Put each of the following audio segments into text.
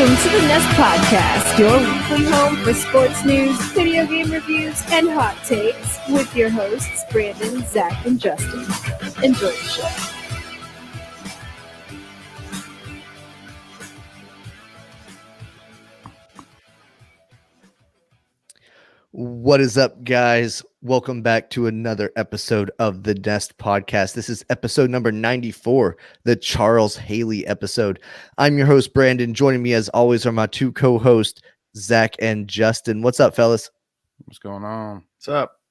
Welcome to the Nest Podcast, your weekly home for sports news, video game reviews, and hot takes with your hosts, Brandon, Zach, and Justin. Enjoy the show. What is up, guys? Welcome back to another episode of the Nest Podcast. This is episode number 94, the Charles Haley episode. I'm your host, Brandon. Joining me, as always, are my two co-hosts, Zach and Justin. What's up, fellas? What's going on? What's up?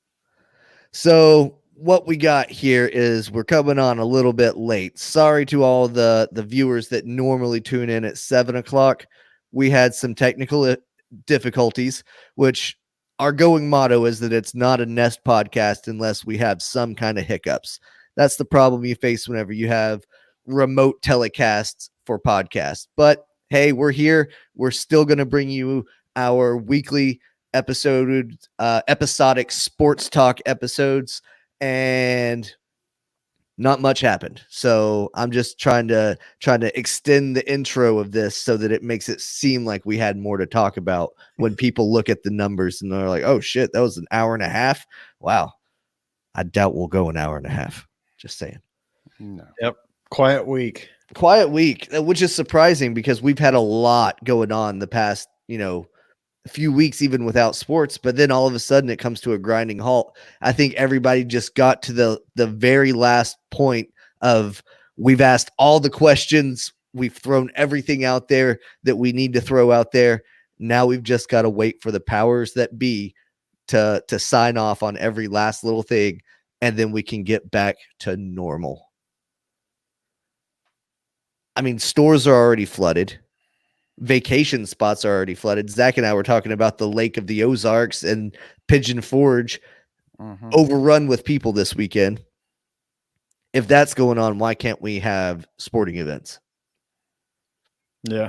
So what we got here is we're coming on a little bit late. Sorry to all the viewers that normally tune in at 7 o'clock. We had some technical difficulties, which our going motto is that it's not a Nest podcast unless we have some kind of hiccups. That's the problem you face whenever you have remote telecasts for podcasts. But hey, we're here. We're still going to bring you our weekly episodic sports talk episodes, and not much happened. So I'm just trying to extend the intro of this so that it makes it seem like we had more to talk about when people look at the numbers and they're like, oh shit, that was an hour and a half. Wow. I doubt we'll go an hour and a half. Just saying. No. Yep. Quiet week, which is surprising because we've had a lot going on the past, few weeks, even without sports, but then all of a sudden it comes to a grinding halt. I think everybody just got to the very last point of we've asked all the questions. We've thrown everything out there that we need to throw out there. Now we've just got to wait for the powers that be to sign off on every last little thing, and then we can get back to normal. I mean, stores are already flooded. Vacation spots are already flooded. Zach and I were talking about the Lake of the Ozarks and Pigeon Forge overrun with people this weekend. If that's going on, why can't we have sporting events? Yeah.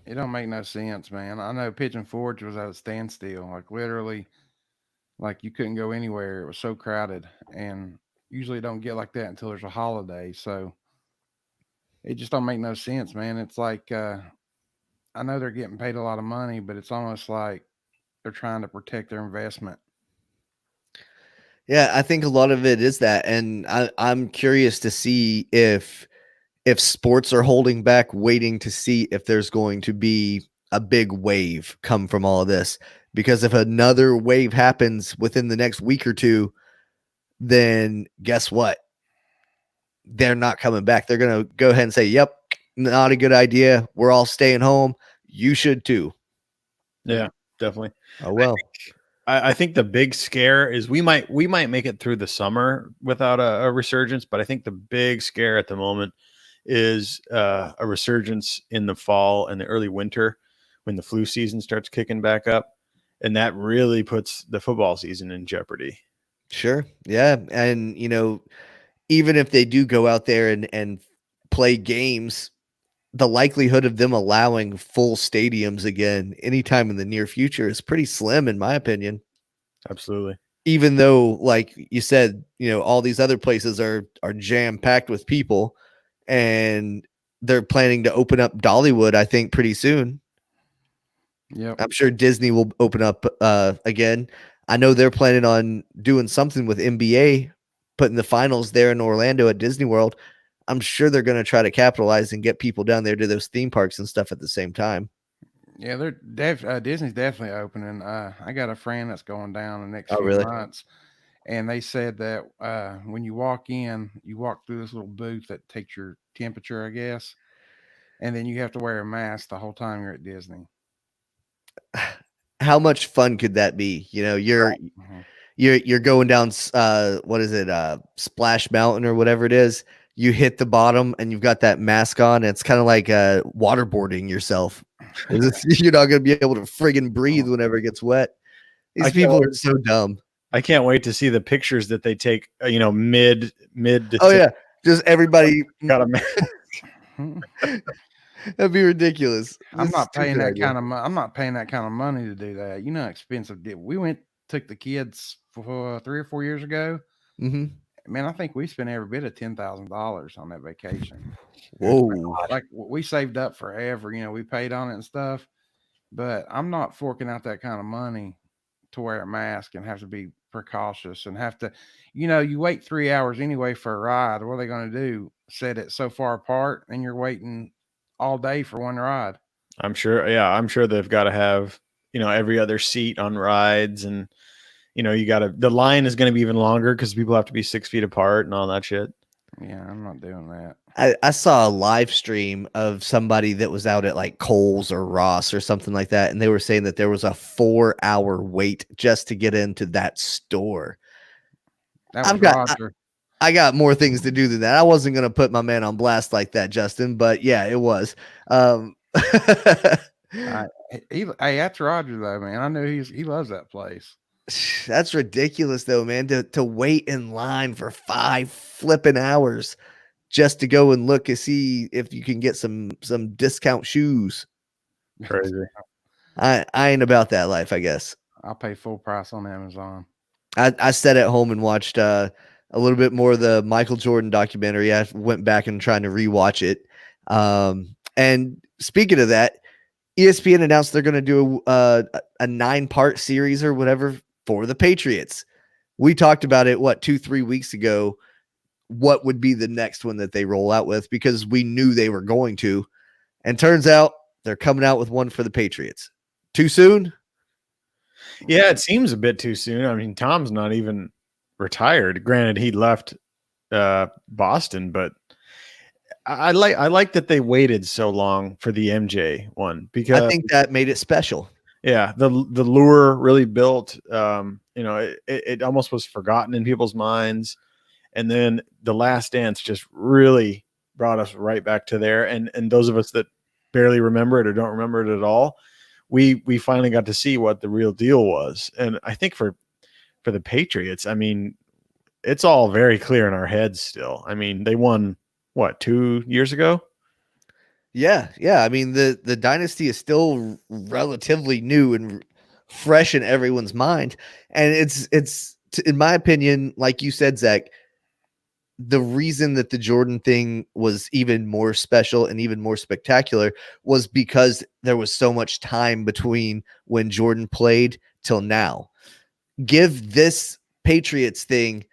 It don't make no sense, man. I know Pigeon Forge was at a standstill. Like literally, like you couldn't go anywhere. It was so crowded. And usually it don't get like that until there's a holiday. So it just don't make no sense, man. It's like I know they're getting paid a lot of money, but it's almost like they're trying to protect their investment. Yeah, I think a lot of it is that. And I'm curious to see if sports are holding back, waiting to see if there's going to be a big wave come from all of this. Because if another wave happens within the next week or two, then guess what? They're not coming back. They're going to go ahead and say, yep, not a good idea. We're all staying home. You should too. Yeah, definitely. Oh, well. I think the big scare is we might make it through the summer without a resurgence, but I think the big scare at the moment is a resurgence in the fall and the early winter when the flu season starts kicking back up, and that really puts the football season in jeopardy. Sure. Yeah. And, even if they do go out there and play games, the likelihood of them allowing full stadiums again anytime in the near future is pretty slim, in my opinion. Absolutely. Even though, like you said, all these other places are jam-packed with people, and they're planning to open up Dollywood, I think, pretty soon. Yep. I'm sure Disney will open up again. I know they're planning on doing something with NBA, putting the finals there in Orlando at Disney World. I'm sure they're going to try to capitalize and get people down there to those theme parks and stuff at the same time. Yeah, Disney's definitely opening. I got a friend that's going down the next few really? months, and they said that when you walk in, you walk through this little booth that takes your temperature, I guess, and then you have to wear a mask the whole time you're at Disney. How much fun could that be? You're going down what is it, Splash Mountain or whatever it is. You hit the bottom and you've got that mask on. It's kind of like waterboarding yourself. You're not going to be able to friggin' breathe whenever it gets wet. These people are so dumb. I can't wait to see the pictures that they take, mid. Oh yeah, just everybody got a mask. That'd be ridiculous. I'm not paying that kind of money to do that. You know how expensive. We took the kids for 3 or 4 years ago, Man, I think we spent every bit of $10,000 on that vacation. Whoa. Like we saved up forever, we paid on it and stuff. But I'm not forking out that kind of money to wear a mask and have to be precautious and have to, you wait 3 hours anyway for a ride. What are they going to do? Set it so far apart and you're waiting all day for one ride. I'm sure. Yeah, I'm sure they've got to have, every other seat on rides, and the line is going to be even longer because people have to be 6 feet apart and all that shit. Yeah, I'm not doing that. I saw a live stream of somebody that was out at like Kohl's or Ross or something like that, and they were saying that there was a 4-hour wait just to get into that store. That was Roger. I got more things to do than that. I wasn't going to put my man on blast like that, Justin, but yeah, it was. Hey, that's Roger though, man. I know he loves that place. That's ridiculous though, man, to wait in line for 5 flipping hours just to go and look and see if you can get some discount shoes. Crazy. I ain't about that life, I guess. I'll pay full price on Amazon. I sat at home and watched a little bit more of the Michael Jordan documentary. I went back and trying to rewatch it. And speaking of that, ESPN announced they're going to do a 9-part series or whatever for the Patriots. We talked about it, 2-3 weeks ago, what would be the next one that they roll out with, because we knew they were going to. And turns out they're coming out with one for the Patriots. Too soon? Yeah, it seems a bit too soon. I mean, Tom's not even retired. Granted, he left Boston, but I like that they waited so long for the MJ one, because I think that made it special. Yeah, the lure really built. It almost was forgotten in people's minds, and then the Last Dance just really brought us right back to there. And those of us that barely remember it or don't remember it at all, we finally got to see what the real deal was. And I think for the Patriots, I mean, it's all very clear in our heads still. I mean, they won 2 years ago? Yeah. I mean, the dynasty is still relatively new and fresh in everyone's mind, and it's in my opinion, like you said, Zach, the reason that the Jordan thing was even more special and even more spectacular was because there was so much time between when Jordan played till now. Give this Patriots thing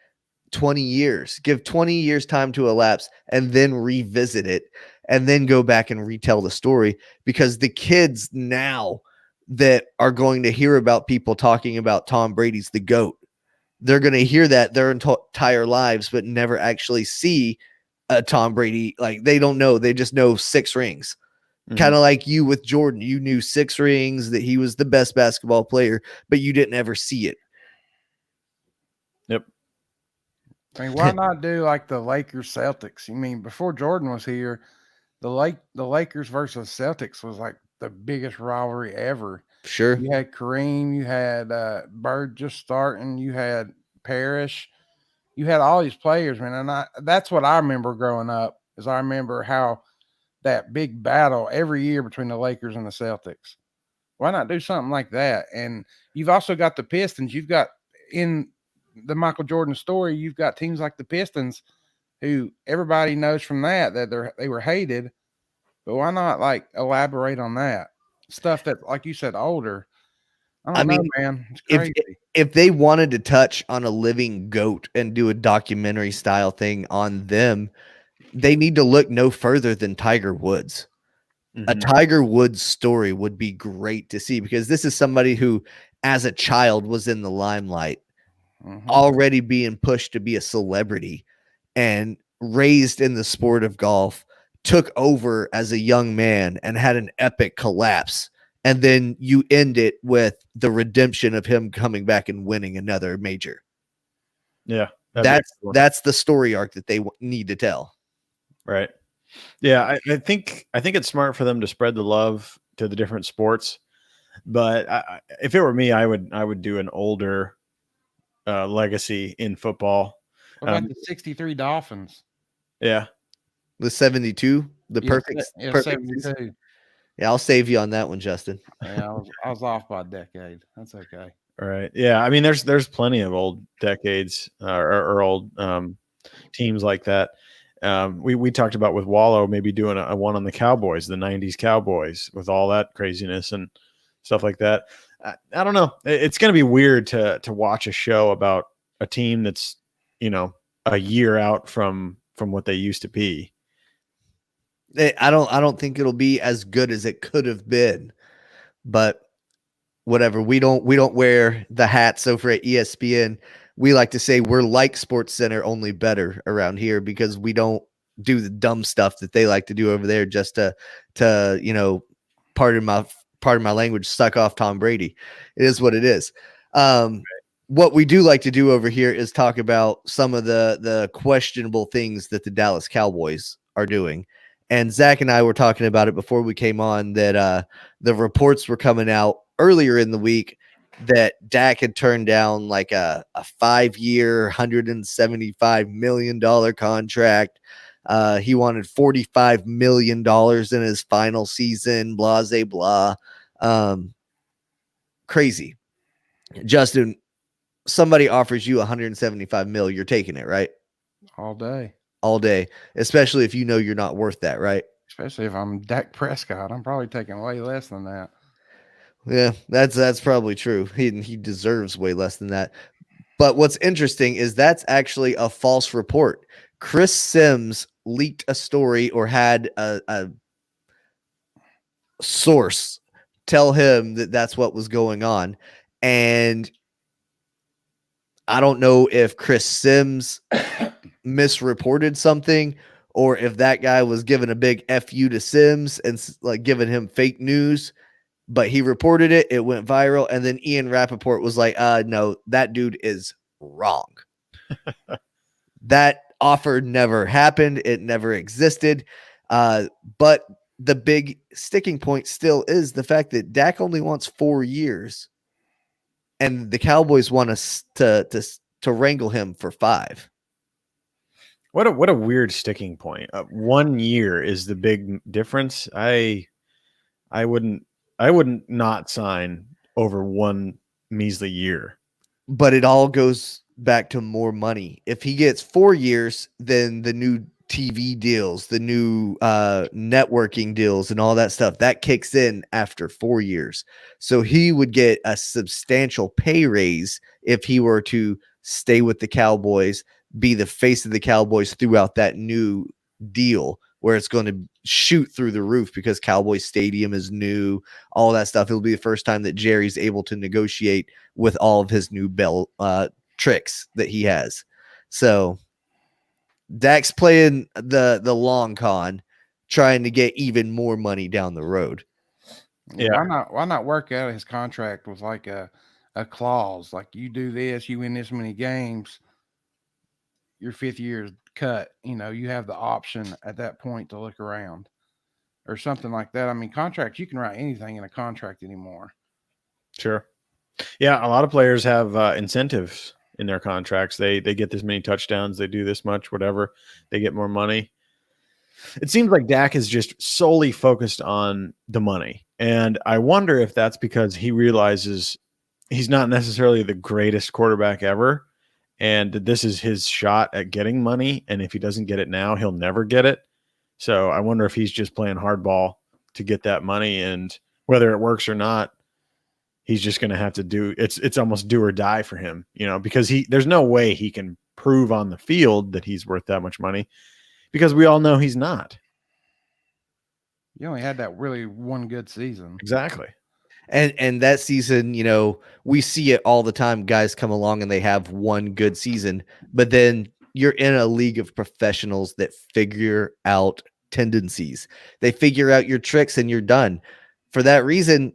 20 years, give 20 years time to elapse, and then revisit it, and then go back and retell the story, because the kids now that are going to hear about people talking about Tom Brady's the GOAT, they're going to hear that their entire lives, but never actually see a Tom Brady. Like, they don't know. They just know 6 rings. Mm-hmm. Kind of like you with Jordan. You knew 6 rings, that he was the best basketball player, but you didn't ever see it. Yep. I mean, why not do like the Lakers Celtics? You mean, before Jordan was here, the Lakers versus Celtics was like the biggest rivalry ever. Sure. You had Kareem, you had Bird just starting, you had Parrish, you had all these players, man. And that's what I remember growing up, is I remember how that big battle every year between the Lakers and the Celtics. Why not do something like that? And you've also got the Pistons. You've got, in the Michael Jordan story, you've got teams like the Pistons, who everybody knows from that they were hated. But why not like elaborate on that stuff that, like you said, older? I mean, man, it's crazy. If they wanted to touch on a living GOAT and do a documentary style thing on them, they need to look no further than Tiger Woods. Mm-hmm. A Tiger Woods story would be great to see, because this is somebody who, as a child, was in the limelight, mm-hmm. already being pushed to be a celebrity, and raised in the sport of golf, took over as a young man and had an epic collapse. And then you end it with the redemption of him coming back and winning another major. Yeah. That's the story arc that they need to tell. Right. Yeah. I think it's smart for them to spread the love to the different sports, but if it were me, I would do an older legacy in football. What about the 63 Dolphins? Yeah. The 72, perfect 72. Yeah, I'll save you on that one, Justin. Yeah, I was off by a decade. That's okay. All right. Yeah, I mean, there's plenty of old decades or old teams like that. We talked about with Wallow maybe doing a one on the Cowboys, the 90s Cowboys, with all that craziness and stuff like that. I don't know. It's going to be weird to watch a show about a team that's, a year out from what they used to be. I don't think it'll be as good as it could have been, but whatever. We don't wear the hats over at ESPN. We like to say we're like Sports Center, only better around here, because we don't do the dumb stuff that they like to do over there just to pardon my language, suck off Tom Brady. It is what it is. What we do like to do over here is talk about some of the questionable things that the Dallas Cowboys are doing. And Zach and I were talking about it before we came on, that the reports were coming out earlier in the week that Dak had turned down like a 5-year, $175 million contract. He wanted $45 million in his final season, blah, blah, blah. Crazy. Justin, somebody offers you $175 million, you're taking it, right? All day. All day, especially if you know you're not worth that, right? Especially if I'm Dak Prescott, I'm probably taking way less than that. Yeah, that's probably true. He deserves way less than that. But what's interesting is that's actually a false report. Chris Sims leaked a story, or had a source tell him that that's what was going on. And I don't know if Chris Sims misreported something, or if that guy was giving a big FU to Sims and like giving him fake news. But he reported it. It went viral. And then Ian Rappaport was like, no, that dude is wrong. That offer never happened. It never existed. But the big sticking point still is the fact that Dak only wants 4 years, and the Cowboys want us to wrangle him for 5. What a weird sticking point. 1 year is the big difference. I wouldn't not sign over one measly year. But it all goes back to more money. If he gets 4 years, then the new TV deals, the new networking deals and all that stuff, that kicks in after 4 years. So he would get a substantial pay raise if he were to stay with the Cowboys, be the face of the Cowboys throughout that new deal, where it's going to shoot through the roof because Cowboys Stadium is new, all that stuff. It'll be the first time that Jerry's able to negotiate with all of his new bell tricks that he has. So Dak's playing the long con, trying to get even more money down the road. Yeah. Why not work out his contract with like a clause, like you do this, you win this many games, your 5th year is cut. You have the option at that point to look around or something like that. I mean, contracts, you can write anything in a contract anymore. Sure. Yeah, a lot of players have incentives in their contracts. They get this many touchdowns, they do this much, whatever, they get more money. It seems like Dak is just solely focused on the money. And I wonder if that's because he realizes he's not necessarily the greatest quarterback ever, and that this is his shot at getting money. And if he doesn't get it now, he'll never get it. So I wonder if he's just playing hardball to get that money, and whether it works or not, he's just going to have to do it's almost do or die for him, because there's no way he can prove on the field that he's worth that much money, because we all know he's not. You only had that really one good season. Exactly. And that season, we see it all the time. Guys come along and they have one good season, but then you're in a league of professionals that figure out tendencies. They figure out your tricks and you're done. For that reason,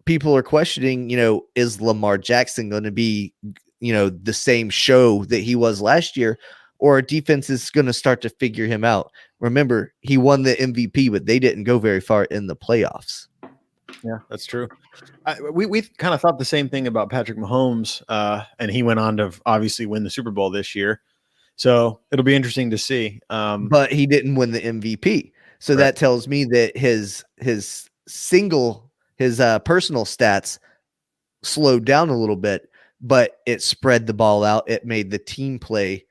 people are questioning, is Lamar Jackson going to be, the same show that he was last year, or defense is going to start to figure him out? Remember, he won the MVP, but they didn't go very far in the playoffs. Yeah, that's true. We kind of thought the same thing about Patrick Mahomes, and he went on to obviously win the Super Bowl this year. So it'll be interesting to see. But he didn't win the MVP. So right. That tells me that his personal stats slowed down a little bit, but it spread the ball out. It made the team play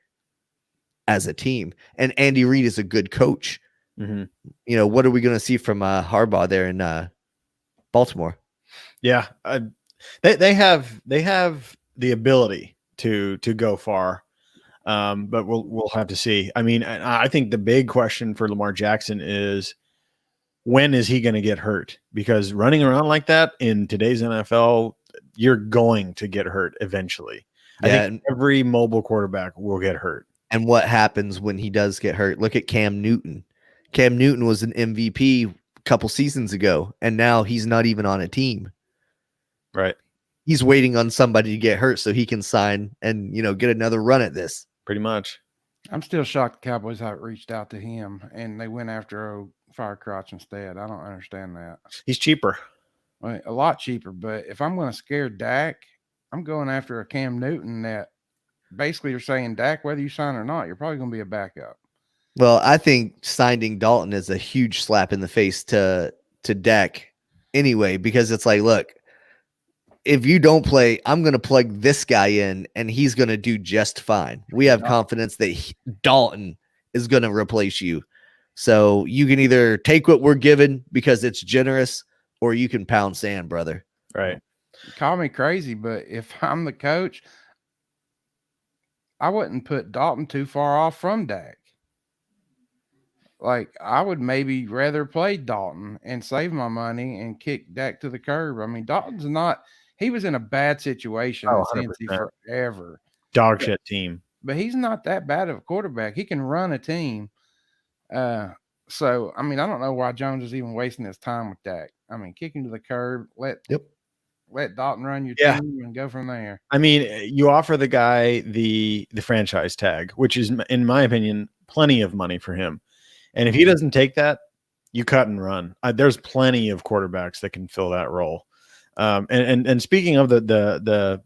as a team. And Andy Reid is a good coach. Mm-hmm. You know, what are we going to see from Harbaugh there in Baltimore? Yeah, they have the ability to go far, but we'll have to see. I mean, I think the big question for Lamar Jackson is, when is he going to get hurt? Because running around like that in today's NFL, you're going to get hurt eventually. I think every mobile quarterback will get hurt. And what happens when he does get hurt? Look at Cam Newton. Cam Newton was an MVP a couple seasons ago, and now he's not even on a team. Right. He's waiting on somebody to get hurt so he can sign and, you know, get another run at this. Pretty much. I'm still shocked the Cowboys haven't reached out to him and they went after Firecrotch instead. I don't understand that. He's cheaper. Well, a lot cheaper, but if I'm going to scare Dak, I'm going after a Cam Newton that basically you're saying, Dak, whether you sign or not, you're probably going to be a backup. Well, I think signing Dalton is a huge slap in the face to Dak anyway, because it's like, look, if you don't play, I'm going to plug this guy in and he's going to do just fine. We have confidence that Dalton is going to replace you. So you can either take what we're given because it's generous, or you can pound sand, brother. Right. Call me crazy, but if I'm the coach, I wouldn't put Dalton too far off from Dak. Like, I would maybe rather play Dalton and save my money and kick Dak to the curb. I mean, Dalton's not – he was in a bad situation in Cincy forever. Dog shit team. But he's not that bad of a quarterback. He can run a team. So, I mean, I don't know why Jones is even wasting his time with Dak. I mean, kick him to the curb, let Dalton run your team and go from there. I mean, you offer the guy the franchise tag, which is, in my opinion, plenty of money for him. And if he doesn't take that, you cut and run. There's plenty of quarterbacks that can fill that role. And speaking of the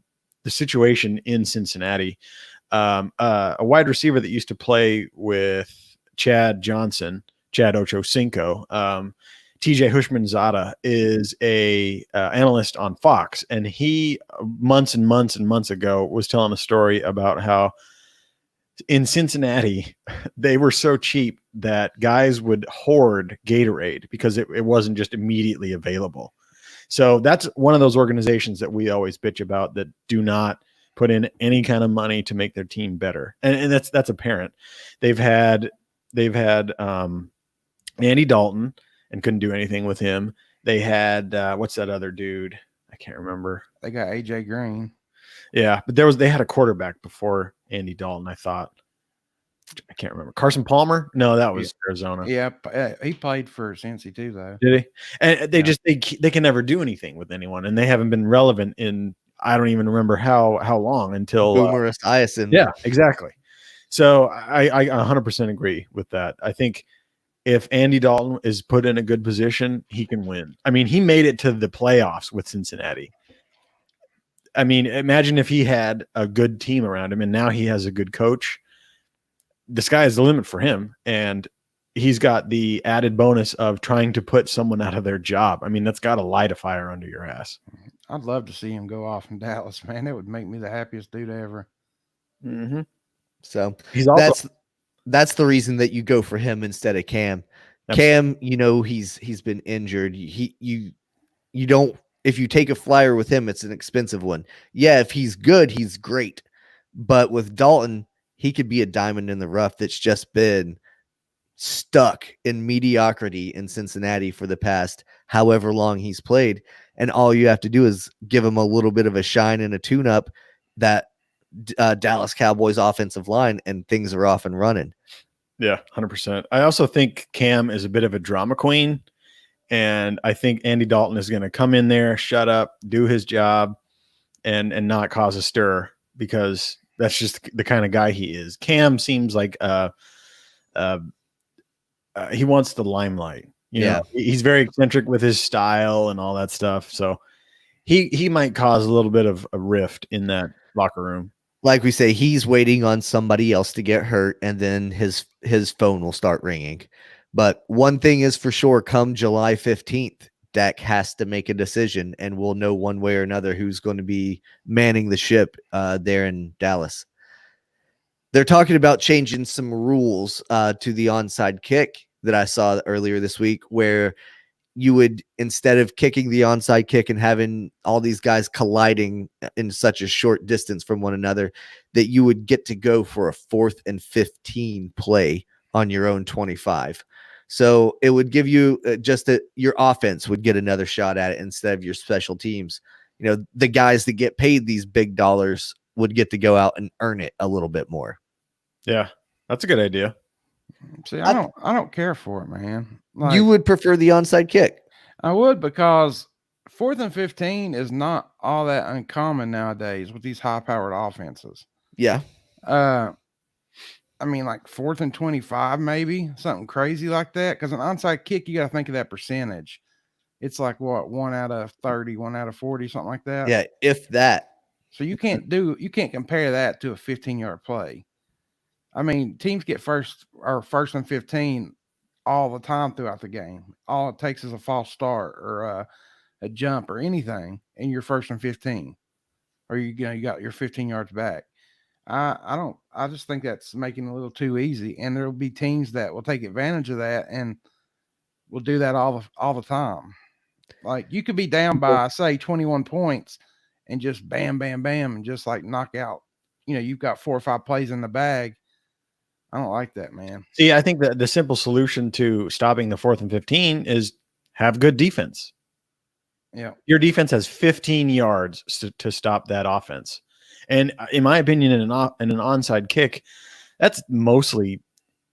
situation in Cincinnati, a wide receiver that used to play with Chad Ochocinco, TJ Hushmanzada, is a analyst on Fox, and he months and months ago was telling a story about how in Cincinnati they were so cheap that guys would hoard Gatorade because it wasn't just immediately available. So that's one of those organizations that we always bitch about, that do not put in any kind of money to make their team better. And that's apparent. They've had Andy Dalton and couldn't do anything with him. They had what's that other dude? I can't remember. They got AJ Green. Yeah, but they had a quarterback before Andy Dalton, I thought. I can't remember. Carson Palmer? No, that was Arizona. Yeah, he played for Cincy too, though. Did he? And they can never do anything with anyone, and they haven't been relevant in, I don't even remember how long, until Boomer Esiason. Yeah, exactly. So I 100% agree with that. I think if Andy Dalton is put in a good position, he can win. I mean, he made it to the playoffs with Cincinnati. I mean, imagine if he had a good team around him, and now he has a good coach. The sky is the limit for him, and he's got the added bonus of trying to put someone out of their job. I mean, that's got to light a fire under your ass. I'd love to see him go off in Dallas, man. That would make me the happiest dude ever. Mm-hmm. So he's also, that's the reason that you go for him instead of Cam. Cam, you know, he's been injured. You don't. If you take a flyer with him, it's an expensive one. Yeah, if he's good, he's great. But with Dalton, he could be a diamond in the rough that's just been stuck in mediocrity in Cincinnati for the past however long he's played. And all you have to do is give him a little bit of a shine and a tune-up, that Dallas Cowboys offensive line, and things are off and running. Yeah, 100%. I also think Cam is a bit of a drama queen. And I think Andy Dalton is going to come in there, shut up, do his job, and not cause a stir, because that's just the kind of guy he is. Cam seems like he wants the limelight. You know, he's very eccentric with his style and all that stuff. So he might cause a little bit of a rift in that locker room. Like we say, he's waiting on somebody else to get hurt, and then his phone will start ringing. But one thing is for sure, come July 15th, Dak has to make a decision, and we'll know one way or another who's going to be manning the ship there in Dallas. They're talking about changing some rules to the onside kick that I saw earlier this week, where you would, instead of kicking the onside kick and having all these guys colliding in such a short distance from one another, that you would get to go for a 4th and 15 play on your own 25. So it would give you your offense would get another shot at it instead of your special teams. You know, the guys that get paid these big dollars would get to go out and earn it a little bit more. Yeah, that's a good idea. See, I don't care for it, man. Like, you would prefer the onside kick. I would, because 4th and 15 is not all that uncommon nowadays with these high-powered offenses. Yeah. I mean, like 4th and 25, maybe something crazy like that. Because an onside kick, you got to think of that percentage. It's like what, 1 out of 30, 1 out of 40, something like that. Yeah, if that. So you can't compare that to a 15-yard play. I mean, teams get first and 15 all the time throughout the game. All it takes is a false start or a jump or anything, and you're 1st and 15, or you got your 15 yards back. I just think that's making it a little too easy, and there'll be teams that will take advantage of that and will do that all the time. Like, you could be down by, say, 21 points and just bam, bam, bam, and just like knock out. You know, you've got 4 or 5 plays in the bag. I don't like that, man. See, I think that the simple solution to stopping the 4th and 15 is have good defense. Yeah. Your defense has 15 yards to stop that offense. And in my opinion, in an onside kick, that's mostly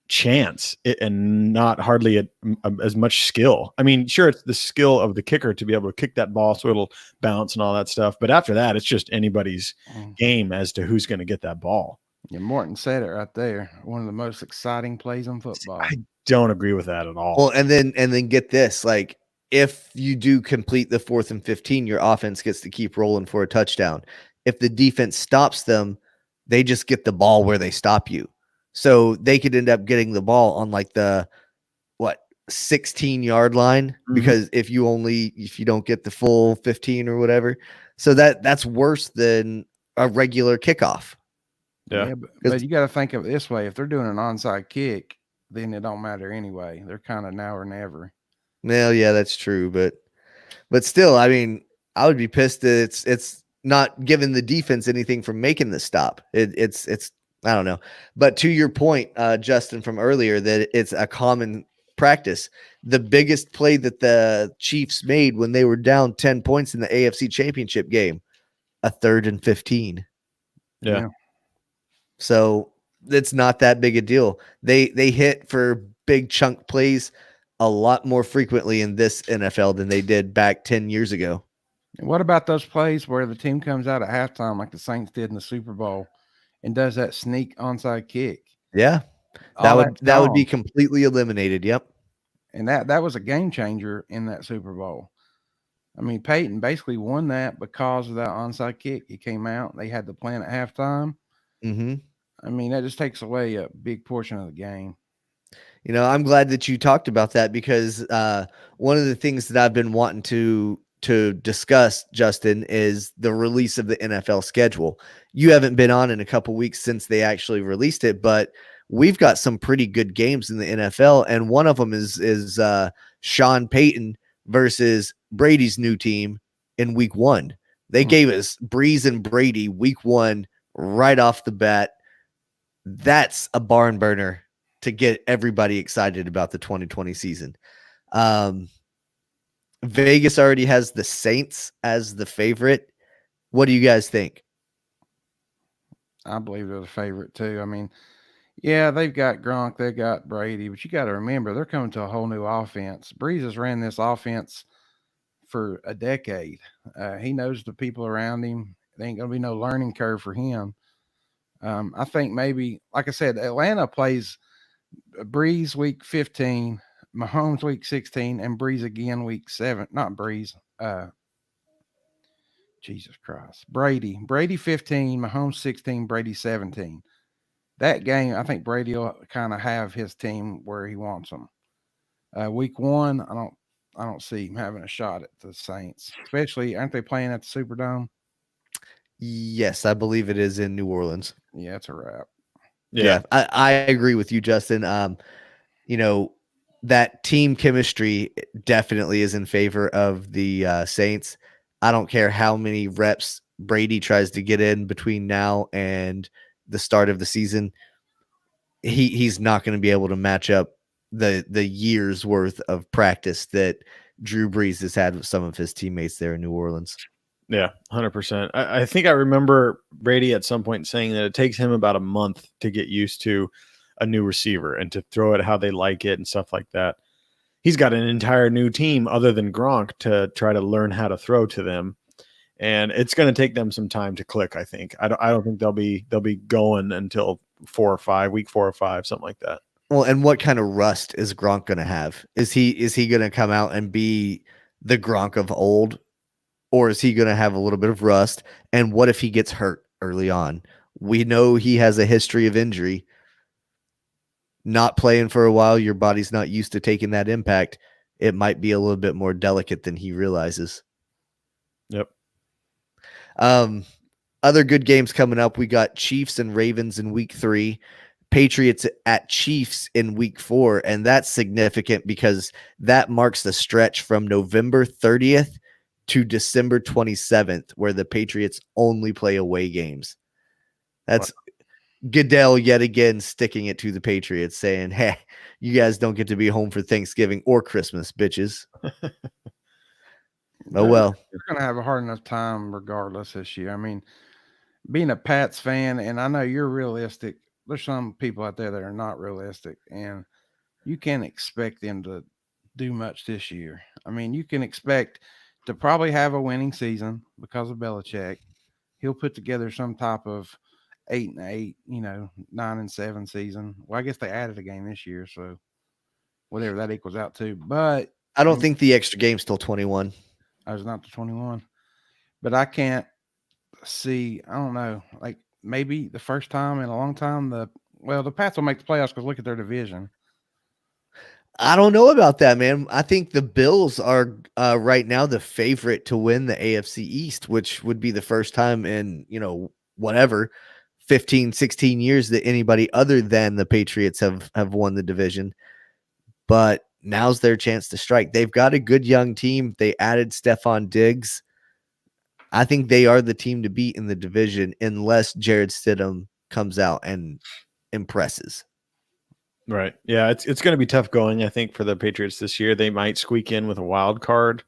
chance and not hardly as much skill. I mean, sure, it's the skill of the kicker to be able to kick that ball so it'll bounce and all that stuff. But after that, it's just anybody's game as to who's going to get that ball. Yeah, Morton said it right there. One of the most exciting plays in football. I don't agree with that at all. Well, and then get this, like, if you do complete the 4th and 15, your offense gets to keep rolling for a touchdown. If the defense stops them, they just get the ball where they stop you. So they could end up getting the ball on like the 16-yard line, because if you don't get the full 15 or whatever. So that's worse than a regular kickoff. Yeah, but you got to think of it this way. If they're doing an onside kick, then it don't matter anyway. They're kind of now or never. Well, yeah, that's true. But still, I mean, I would be pissed that it's not giving the defense anything from making the stop. It's I don't know. But to your point, Justin, from earlier, that it's a common practice. The biggest play that the Chiefs made when they were down 10 points in the AFC Championship game, a 3rd and 15. Yeah. So it's not that big a deal. They hit for big chunk plays a lot more frequently in this NFL than they did back 10 years ago. And what about those plays where the team comes out at halftime like the Saints did in the Super Bowl and does that sneak onside kick? Yeah. That would be completely eliminated. Yep. And that was a game changer in that Super Bowl. I mean, Peyton basically won that because of that onside kick. He came out, they had the plan at halftime. Mm-hmm. I mean, that just takes away a big portion of the game. You know, I'm glad that you talked about that, because one of the things that I've been wanting to discuss, Justin, is the release of the NFL schedule. You haven't been on in a couple weeks since they actually released it, but we've got some pretty good games in the NFL, and one of them is Sean Payton versus Brady's new team in week 1. They gave us Breeze and Brady week 1 right off the bat. That's a barn burner to get everybody excited about the 2020 season. Vegas already has the Saints as the favorite. What do you guys think? I believe they're the favorite too. I mean, yeah, they've got Gronk, they've got Brady, but you got to remember they're coming to a whole new offense. Breeze has ran this offense for a decade. He knows the people around him. There ain't going to be no learning curve for him. I think maybe, like I said, Atlanta plays Breeze week 15, Mahomes week 16, and Breeze again week 7. Not Breeze. Jesus Christ. Brady 15, Mahomes 16, Brady 17. That game, I think Brady will kind of have his team where he wants them. Week 1, I don't see him having a shot at the Saints, especially, aren't they playing at the Superdome? Yes, I believe it is in New Orleans. Yeah, it's a wrap. Yeah, I agree with you, Justin. That team chemistry definitely is in favor of the Saints. I don't care how many reps Brady tries to get in between now and the start of the season. He's not going to be able to match up the years worth of practice that Drew Brees has had with some of his teammates there in New Orleans. Yeah, 100%. I think I remember Brady at some point saying that it takes him about a month to get used to a new receiver and to throw it how they like it and stuff like that. He's got an entire new team other than Gronk to try to learn how to throw to them, and it's going to take them some time to click. I think. I don't think they'll be going until week 4 or 5, something like that. Well, and what kind of rust is Gronk going to have? Is he going to come out and be the Gronk of old? Or is he going to have a little bit of rust? And what if he gets hurt early on? We know he has a history of injury. Not playing for a while, your body's not used to taking that impact. It might be a little bit more delicate than he realizes. Yep. Other good games coming up. We got Chiefs and Ravens in week 3. Patriots at Chiefs in week 4. And that's significant because that marks the stretch from November 30th to December 27th, where the Patriots only play away games. That's Goodell yet again sticking it to the Patriots, saying, hey, you guys don't get to be home for Thanksgiving or Christmas, bitches. Well. You're going to have a hard enough time regardless this year. I mean, being a Pats fan, and I know you're realistic, there's some people out there that are not realistic, and you can't expect them to do much this year. I mean, you can expect to probably have a winning season because of Belichick. He'll put together some type of 8-8, 9-7 season. Well, I guess they added a game this year, so whatever that equals out to. But I don't think the extra game's till 21. I was not to 21. But I can't see, I don't know, like maybe the first time in a long time, the Pats will make the playoffs because look at their division. I don't know about that, man. I think the Bills are right now the favorite to win the AFC East, which would be the first time in, 15, 16 years that anybody other than the Patriots have won the division. But now's their chance to strike. They've got a good young team. They added Stephon Diggs. I think they are the team to beat in the division unless Jared Stidham comes out and impresses. Right. Yeah, it's going to be tough going, I think, for the Patriots this year. They might squeak in with a wild card.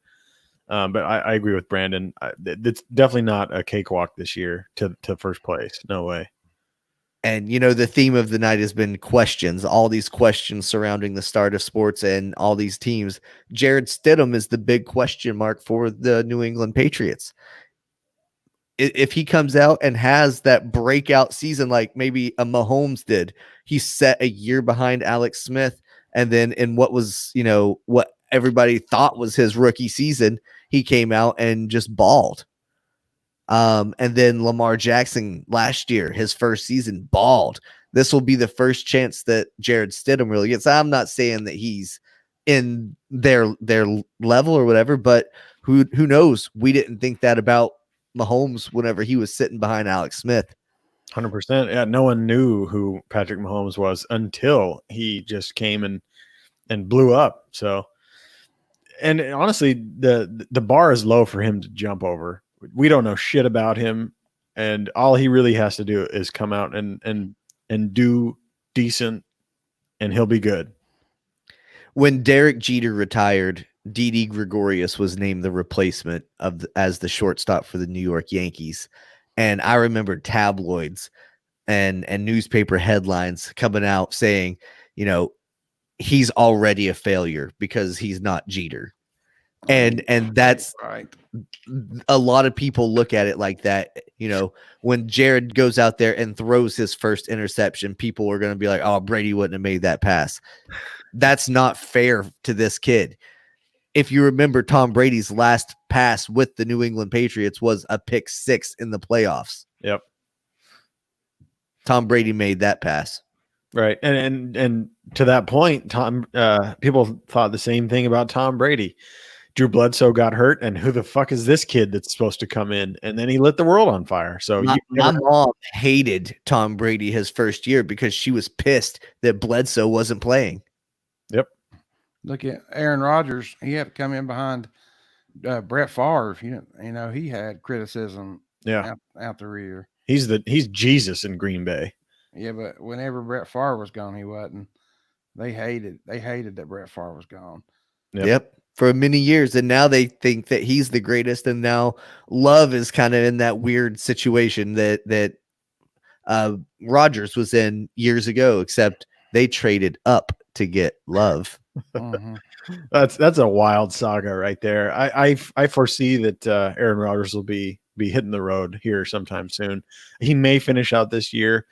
But I agree with Brandon. It's definitely not a cakewalk this year to first place. No way. And, the theme of the night has been questions, all these questions surrounding the start of sports and all these teams. Jared Stidham is the big question mark for the New England Patriots. If he comes out and has that breakout season like maybe a Mahomes did, he's set a year behind Alex Smith. And then in what was, what everybody thought was his rookie season, he came out and just balled. And then Lamar Jackson last year, his first season, balled. This will be the first chance that Jared Stidham really gets. I'm not saying that he's in their level or whatever, but who knows? We didn't think that about Mahomes whenever he was sitting behind Alex Smith. 100%. Yeah, no one knew who Patrick Mahomes was until he just came and blew up. So, and honestly, the bar is low for him to jump over. We don't know shit about him, and all he really has to do is come out and do decent, and he'll be good. When Derek Jeter retired, Didi Gregorius was named the replacement as the shortstop for the New York Yankees. And I remember tabloids and newspaper headlines coming out saying, he's already a failure because he's not Jeter. And that's right. A lot of people look at it like that. When Jared goes out there and throws his first interception, people are going to be like, oh, Brady wouldn't have made that pass. That's not fair to this kid. If you remember, Tom Brady's last pass with the New England Patriots was a pick 6 in the playoffs. Yep. Tom Brady made that pass. Right. And to that point, people thought the same thing about Tom Brady. Drew Bledsoe got hurt, and who the fuck is this kid that's supposed to come in? And then he lit the world on fire. So My mom hated Tom Brady his first year because she was pissed that Bledsoe wasn't playing. Yep. Look at Aaron Rodgers. He had to come in behind Brett Favre. You know, he had criticism out the rear. He's Jesus in Green Bay. Yeah, but whenever Brett Favre was gone, he wasn't. They hated that Brett Favre was gone. Yep. For many years. And now they think that he's the greatest. And now Love is kind of in that weird situation that Rodgers was in years ago, except they traded up to get Love. Mm-hmm. That's a wild saga right there. I foresee that Aaron Rodgers will be hitting the road here sometime soon. He may finish out this year,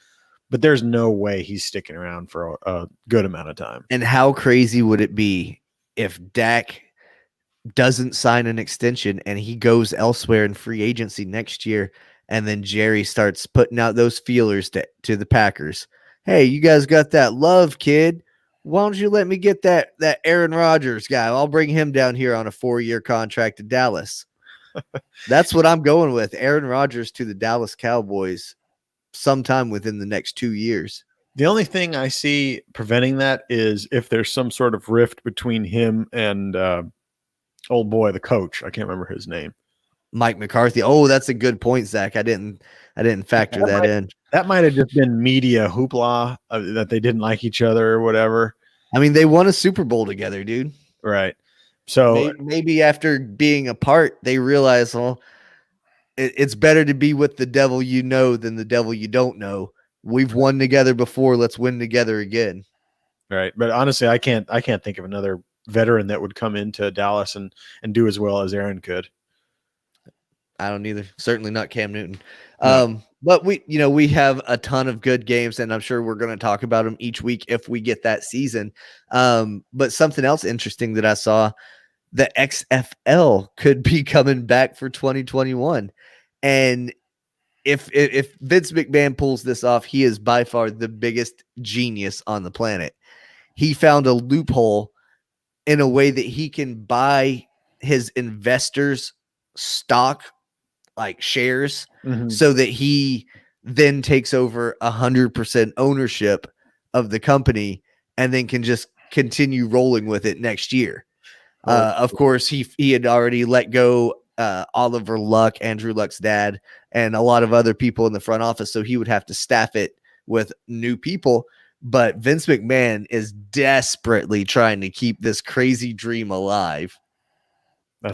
but there's no way he's sticking around for a good amount of time. And how crazy would it be if Dak doesn't sign an extension and he goes elsewhere in free agency next year, and then Jerry starts putting out those feelers to the Packers? Hey, you guys got that Love kid. Why don't you let me get that Aaron Rodgers guy? I'll bring him down here on a 4-year contract to Dallas. That's what I'm going with. Aaron Rodgers to the Dallas Cowboys sometime within the next 2 years. The only thing I see preventing that is if there's some sort of rift between him and old boy, the coach. I can't remember his name. Mike McCarthy. Oh, that's a good point, Zach. I didn't factor that in. That might have just been media hoopla that they didn't like each other or whatever. I mean, they won a Super Bowl together, dude. Right. So maybe after being apart, they realize, well, it's better to be with the devil you know than the devil you don't know. We've won together before. Let's win together again. Right. But honestly, I can't think of another veteran that would come into Dallas and do as well as Aaron could. I don't either. Certainly not Cam Newton. No. But we have a ton of good games, and I'm sure we're going to talk about them each week if we get that season. But something else interesting that I saw, the XFL could be coming back for 2021. And if Vince McMahon pulls this off, he is by far the biggest genius on the planet. He found a loophole in a way that he can buy his investors' stock, like shares, so that he then takes over 100% ownership of the company and then can just continue rolling with it next year. Of course, he had already let go Oliver Luck, Andrew Luck's dad, and a lot of other people in the front office, so he would have to staff it with new people. But Vince McMahon is desperately trying to keep this crazy dream alive. I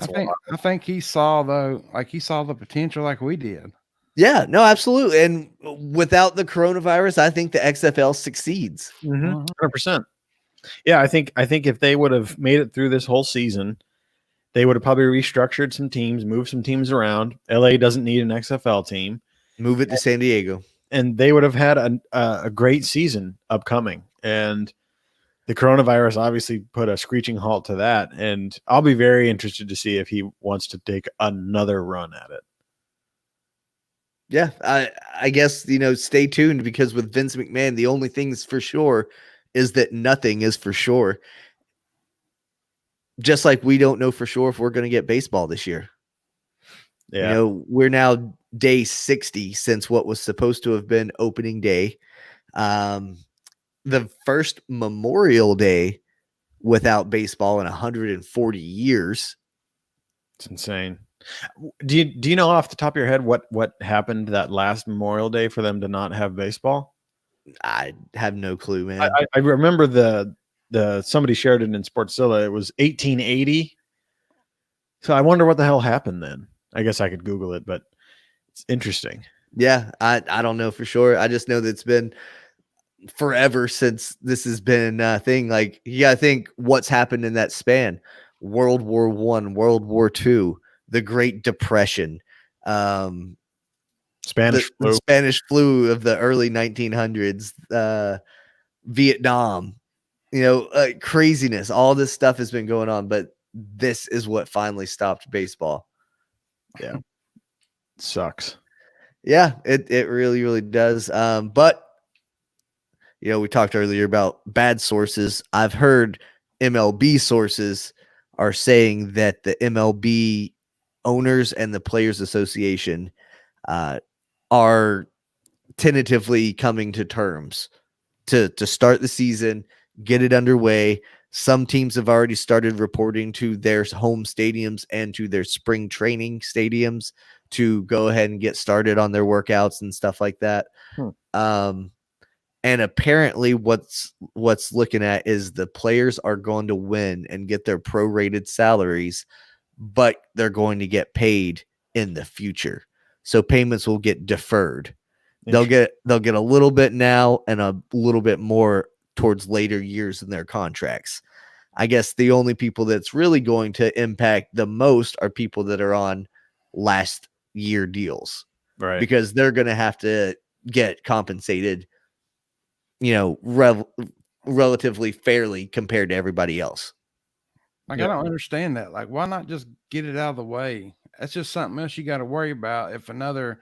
think he saw the potential like we did. Yeah, no, absolutely. And without the coronavirus, I think the XFL succeeds. 100%. Yeah, I think if they would have made it through this whole season, they would have probably restructured some teams, moved some teams around. LA doesn't need an XFL team. Move it to San Diego. And they would have had a great season upcoming. And the coronavirus obviously put a screeching halt to that. And I'll be very interested to see if he wants to take another run at it. Yeah, I guess, stay tuned, because with Vince McMahon, the only thing that's for sure is that nothing is for sure. Just like we don't know for sure if we're going to get baseball this year. Yeah. We're now day 60 since what was supposed to have been opening day. The first Memorial Day without baseball in 140 years. It's insane. Do you know off the top of your head what happened that last Memorial Day for them to not have baseball? I have no clue, man. I remember the somebody shared it in Sportszilla. It was 1880. So I wonder what the hell happened then. I guess I could Google it, but it's interesting. Yeah, I don't know for sure. I just know that it's been forever since this has been a thing. Like, you gotta think what's happened in that span. World War I, World War II, the Great Depression, Spanish flu. The Spanish flu of the early 1900s, Vietnam, craziness. All this stuff has been going on, but this is what finally stopped baseball. Yeah. Sucks. Yeah, it really, really does. But we talked earlier about bad sources. I've heard MLB sources are saying that the MLB owners and the Players Association are tentatively coming to terms to start the season, get it underway. Some teams have already started reporting to their home stadiums and to their spring training stadiums to go ahead and get started on their workouts and stuff like that. And apparently what's looking at is the players are going to win and get their prorated salaries, but they're going to get paid in the future. So payments will get deferred. They'll get a little bit now and a little bit more towards later years in their contracts. I guess the only people that's really going to impact the most are people that are on last year deals, Right. because they're going to have to get compensated, relatively fairly compared to everybody else. Like, I don't understand that. Like, why not just get it out of the way? That's just something else you got to worry about if another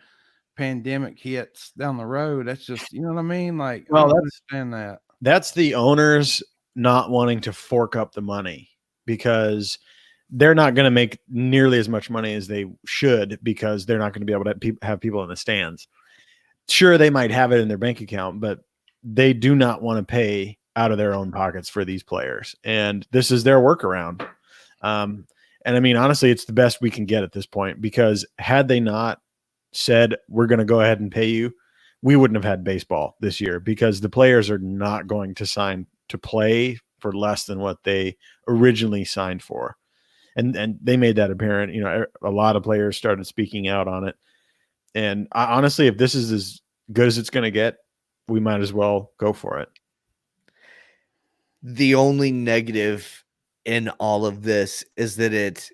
pandemic hits down the road. That's just, you know what I mean? Like, I don't understand that. That's the owners not wanting to fork up the money, because they're not going to make nearly as much money as they should, because they're not going to be able to have people in the stands. Sure, they might have it in their bank account, but they do not want to pay out of their own pockets for these players. And this is their workaround. And I mean, honestly, it's the best we can get at this point, because had they not said, we're going to go ahead and pay you, we wouldn't have had baseball this year, because the players are not going to sign to play for less than what they originally signed for. And they made that apparent. A lot of players started speaking out on it. And honestly, if this is as good as it's going to get, we might as well go for it. The only negative in all of this is that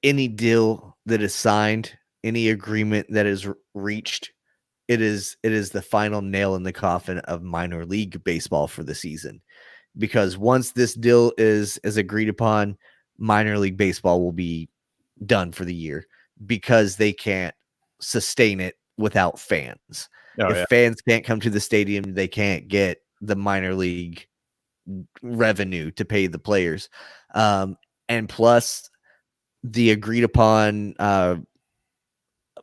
any deal that is signed, any agreement that is reached, it is the final nail in the coffin of minor league baseball for the season. Because once this deal is agreed upon, minor league baseball will be done for the year, because they can't sustain it without fans. Fans can't come to the stadium, they can't get the minor league revenue to pay the players. And plus, the agreed upon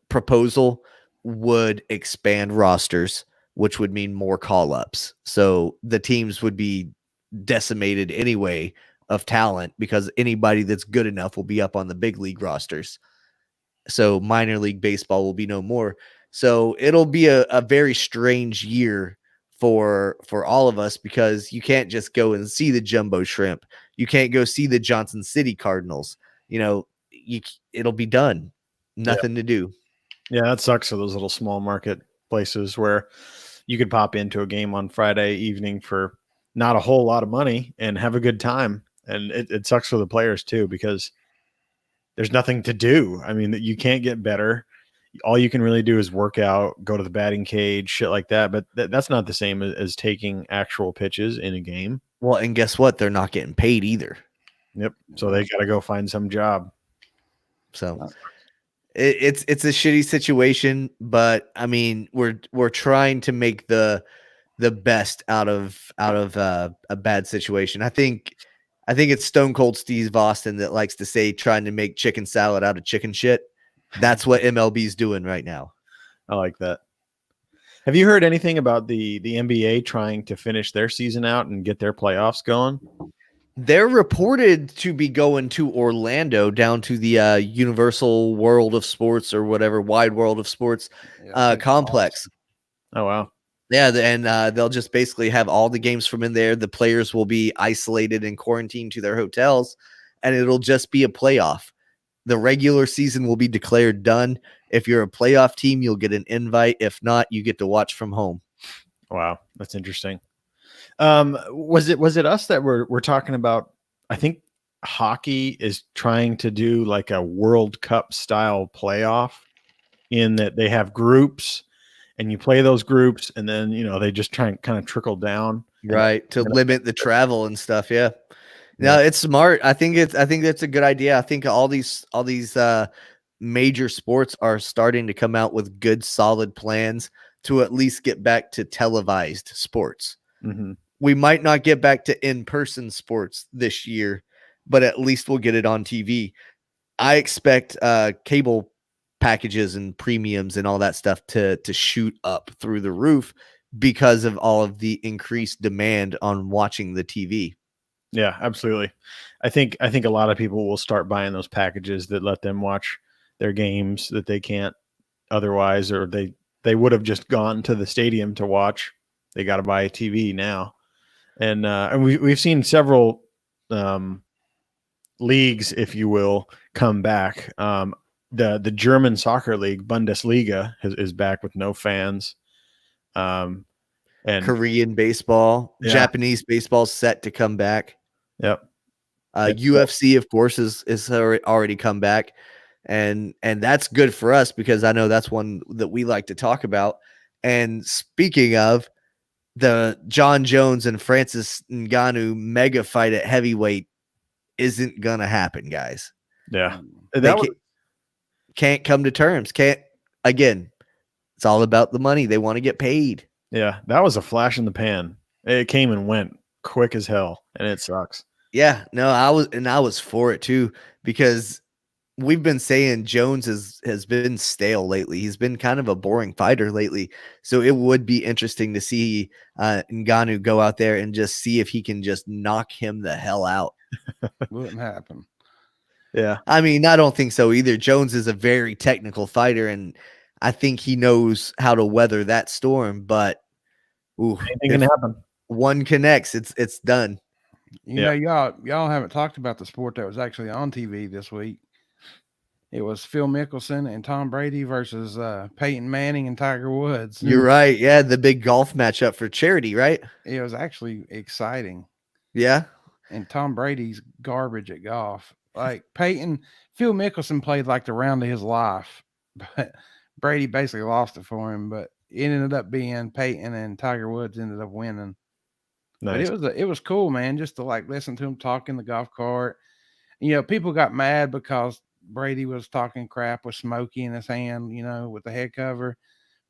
proposal would expand rosters, which would mean more call-ups. So the teams would be decimated anyway of talent, because anybody that's good enough will be up on the big league rosters. So minor league baseball will be no more. So it'll be a very strange year for all of us, because you can't just go and see the Jumbo Shrimp. You can't go see the Johnson City Cardinals. It'll be done. Nothing to do. Yeah, that sucks for those little small market places where you could pop into a game on Friday evening for not a whole lot of money and have a good time. And it sucks for the players too, because there's nothing to do. I mean, you can't get better. All you can really do is work out, go to the batting cage, shit like that. But that's not the same as taking actual pitches in a game. Well, and guess what? They're not getting paid either. Yep. So they got to go find some job. So it's a shitty situation, but I mean, we're trying to make the best out of a bad situation. I think it's Stone Cold Steve Austin that likes to say, trying to make chicken salad out of chicken shit. That's what MLB's doing right now. I like that. Have you heard anything about the NBA trying to finish their season out and get their playoffs going? They're reported to be going to Orlando, down to the Universal World of Sports, or whatever, Wide World of Sports complex. Awesome. Oh, wow. Yeah, and they'll just basically have all the games from in there. The players will be isolated and quarantined to their hotels, and it'll just be a playoff. The regular season will be declared done. If you're a playoff team, you'll get an invite. If not, you get to watch from home. Wow, that's interesting. Was it us that we're talking about? I think hockey is trying to do like a World Cup style playoff, in that they have groups and you play those groups, and then they just try and kind of trickle down, right, to limit the travel and stuff. Yeah. No, it's smart. I think that's a good idea. I think all these major sports are starting to come out with good, solid plans to at least get back to televised sports. Mm-hmm. We might not get back to in-person sports this year, but at least we'll get it on TV. I expect cable packages and premiums and all that stuff to shoot up through the roof because of all of the increased demand on watching the TV. Yeah, absolutely. I think a lot of people will start buying those packages that let them watch their games that they can't otherwise, or they would have just gone to the stadium to watch. They got to buy a TV now, and we've seen several leagues, if you will, come back. The German soccer league, Bundesliga, is back with no fans. And Korean baseball, Yeah. Japanese baseball set to come back. Yep. UFC, of course, is already come back, and that's good for us because I know that's one that we like to talk about. And speaking of, the John Jones and Francis Ngannou mega fight at heavyweight isn't gonna happen, guys. Yeah. They can't come to terms. Again, it's all about the money. They want to get paid. Yeah, that was a flash in the pan. It came and went quick as hell, and it sucks. Yeah, no, I was for it too because we've been saying Jones has been stale lately. He's been kind of a boring fighter lately. So it would be interesting to see Ngannou go out there and just see if he can just knock him the hell out. Wouldn't happen. Yeah. I mean, I don't think so either. Jones is a very technical fighter, and I think he knows how to weather that storm. But Anything can happen. One connects, it's done. You know, y'all haven't talked about the sport that was actually on TV this week. It was Phil Mickelson and Tom Brady versus Peyton Manning and Tiger Woods. You're right. Yeah, the big golf matchup for charity, right? It was actually exciting. Yeah. And Tom Brady's garbage at golf. Like Phil Mickelson played like the round of his life, but Brady basically lost it for him. But it ended up being Peyton and Tiger Woods ended up winning. Nice. But it was cool, man, just to like listen to him talk in the golf cart. You know, people got mad because Brady was talking crap with Smokey in his hand, you know, with the head cover.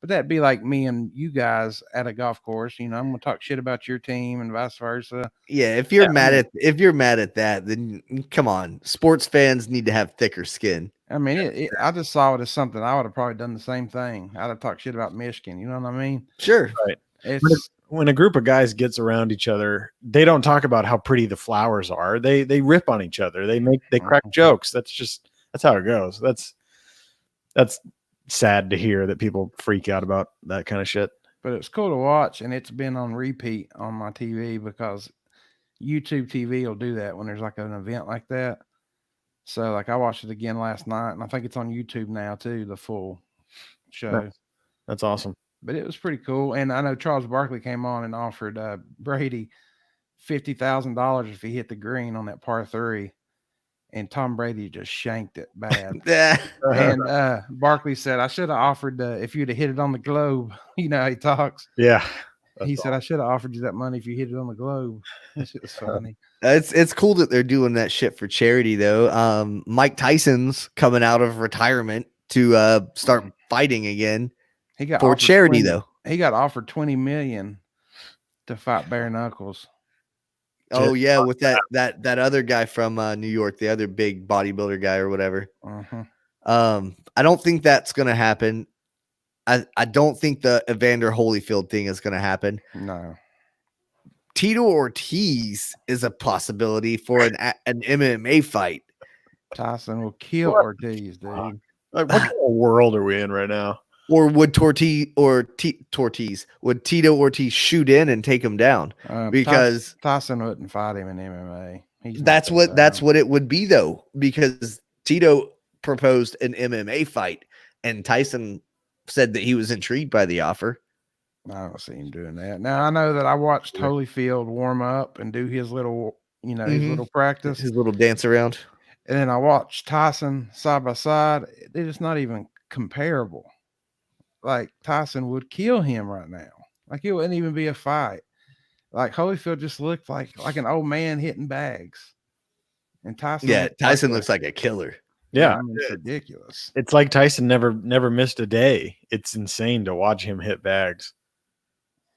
But that'd be like me and you guys at a golf course. You know, I'm gonna talk shit about your team and vice versa. Yeah, if you're mad at that, then come on. Sports fans need to have thicker skin. I mean, I just saw it as something I would have probably done the same thing. I'd have talked shit about Michigan. You know what I mean? Sure. Right. It's When a group of guys gets around each other, they don't talk about how pretty the flowers are. They rip on each other. They crack jokes. That's how it goes. That's sad to hear that people freak out about that kind of shit. But it's cool to watch, and it's been on repeat on my TV because YouTube TV will do that when there's like an event like that. So like I watched it again last night, and I think it's on YouTube now too, the full show. Nice. That's awesome. But it was pretty cool. And I know Charles Barkley came on and offered Brady $50,000 if he hit the green on that par 3. And Tom Brady just shanked it bad. And Barkley said, I should have offered if you'd have hit it on the globe. You know how he talks. Yeah. He said, I should have offered you that money if you hit it on the globe. That shit was funny. It's cool that they're doing that shit for charity, though. Mike Tyson's coming out of retirement to start fighting again. He got for charity, though. He got offered $20 million to fight bare knuckles. Oh yeah, with that other guy from New York, the other big bodybuilder guy or whatever. I don't think that's gonna happen. I don't think the Evander Holyfield thing is gonna happen. No. Tito Ortiz is a possibility for an MMA fight. Tyson will kill Ortiz, dude. Like, what kind of world are we in right now? Or would would Tito Ortiz shoot in and take him down? Because Tyson wouldn't fight him in MMA. That's what it would be, though, because Tito proposed an MMA fight and Tyson said that he was intrigued by the offer. I don't see him doing that. Now I know that I watched Holyfield warm up and do his little, his little practice, his little dance around. And then I watched Tyson side by side. They're just not even comparable. Like Tyson would kill him right now. Like it wouldn't even be a fight. Like Holyfield just looked like an old man hitting bags. And Tyson looks like a killer. Yeah, I mean, it's ridiculous. It's like Tyson never missed a day. It's insane to watch him hit bags.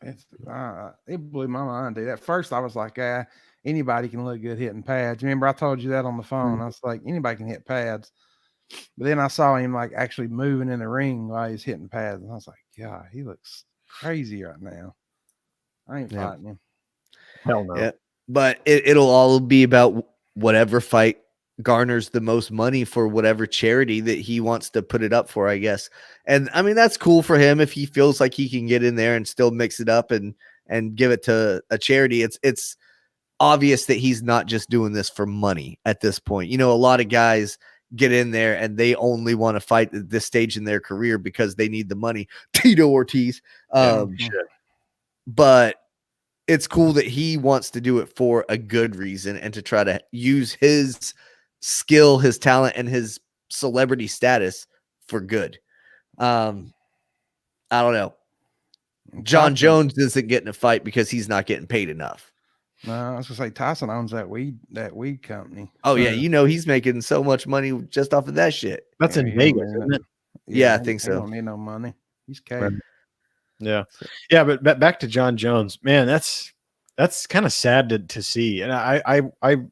It blew my mind, dude. At first I was like, anybody can look good hitting pads. Remember, I told you that on the phone. I was like, anybody can hit pads. But then I saw him like actually moving in the ring while he's hitting pads, and I was like, God, he looks crazy right now. I ain't fighting him. Hell no. Yeah, but it'll all be about whatever fight garners the most money for whatever charity that he wants to put it up for, I guess. And I mean, that's cool for him if he feels like he can get in there and still mix it up and give it to a charity. It's obvious that he's not just doing this for money at this point. You know, a lot of guys get in there and they only want to fight at this stage in their career because they need the money. Tito Ortiz. But it's cool that he wants to do it for a good reason and to try to use his skill, his talent, and his celebrity status for good. I don't know. John Jones isn't getting a fight because he's not getting paid enough. No, I was gonna say Tyson owns that weed company. Oh yeah, you know he's making so much money just off of that shit. That's in Vegas, isn't it? Yeah, I think so. He don't need no money. He's cash. Right. Yeah, but back to John Jones, man. That's kind of sad to see. And I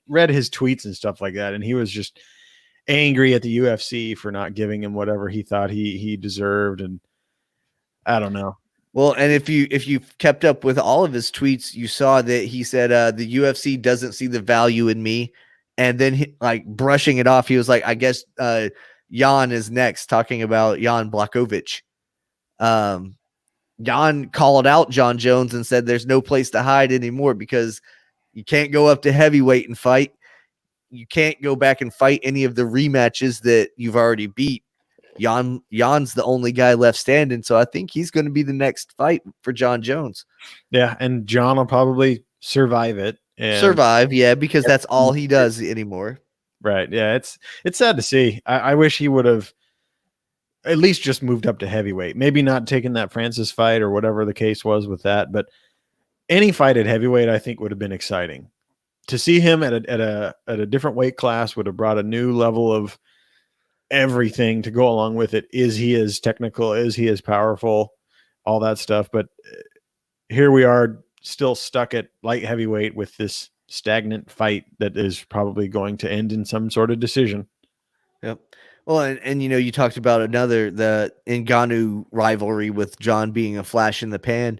read his tweets and stuff like that, and he was just angry at the UFC for not giving him whatever he thought he deserved, and I don't know. Well, and if you kept up with all of his tweets, you saw that he said the UFC doesn't see the value in me, and then like brushing it off, he was like, I guess Jan is next, talking about Jan Blachowicz. Jan called out John Jones and said there's no place to hide anymore because you can't go up to heavyweight and fight. You can't go back and fight any of the rematches that you've already beat. Jan's the only guy left standing, so I think he's going to be the next fight for John Jones. Yeah, and John will probably survive it. Yeah, because that's all he does anymore. Right. Yeah, it's sad to see. I wish he would have at least just moved up to heavyweight. Maybe not taking that Francis fight or whatever the case was with that, but any fight at heavyweight I think would have been exciting. To see him at a different weight class would have brought a new level of everything to go along with it. Is he as technical? Is he as powerful? All that stuff. But here we are still stuck at light heavyweight with this stagnant fight that is probably going to end in some sort of decision. Yep. Well, and you know, you talked about the Ngannou rivalry with John being a flash in the pan.